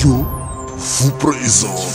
Radio vous présente.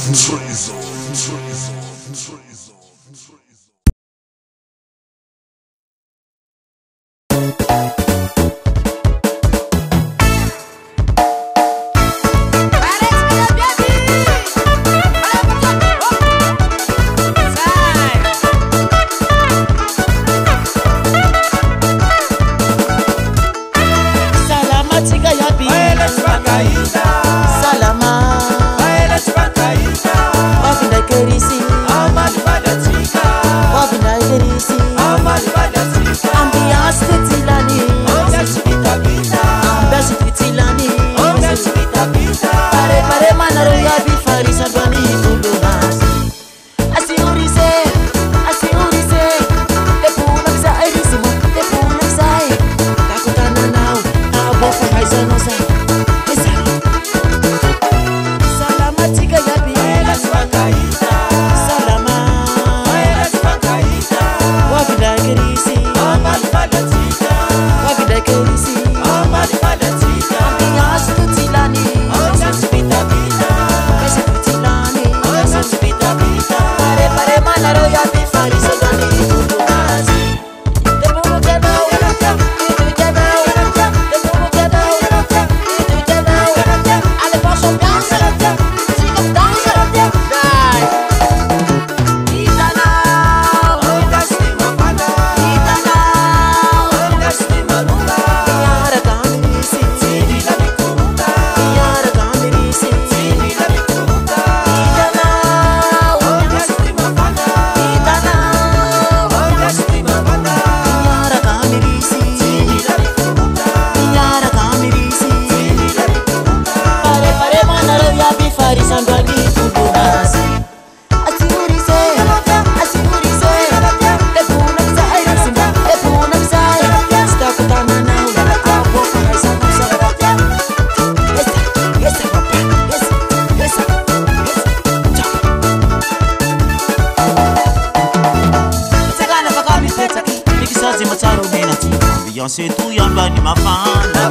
Beyonce tu yamba ni mafana,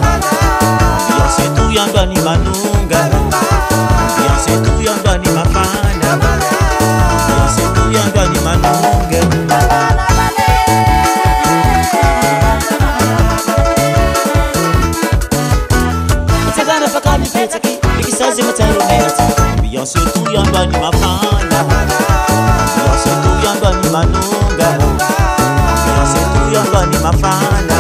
Beyonce tu yamba ni manunga, Beyonce tu yamba ni mafana, Beyonce tu yamba ni manunga. Itegana pakani petaki, ikisazi mataro menati, Beyonce tu yamba ni mafana, Beyonce tu yamba ni manunga, Beyonce tu yamba ni mafana,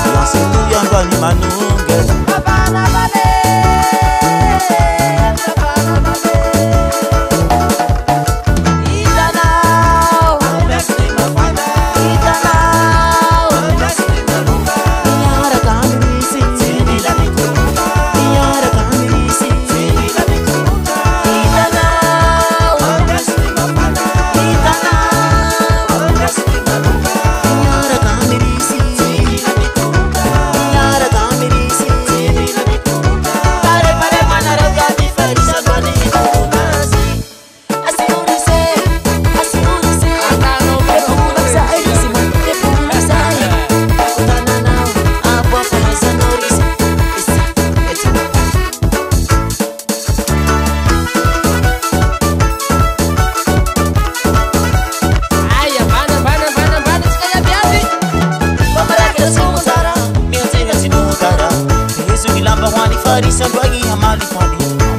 Beyonce tu yamba ni manunga.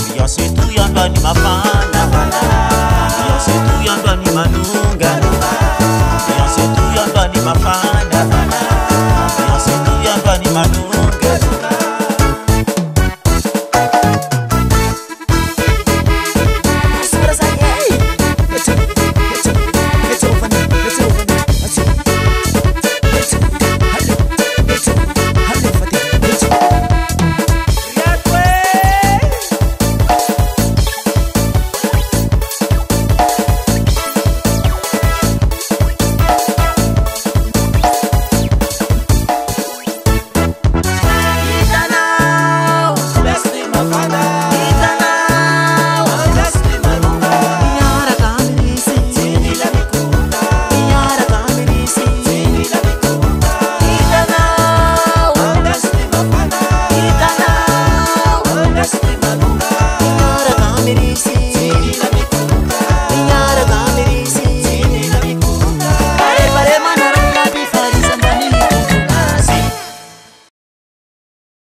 Beyonce tu yamba ni mafana, Beyonce tu yamba ni manunga, Beyonce tu yamba ni mafana.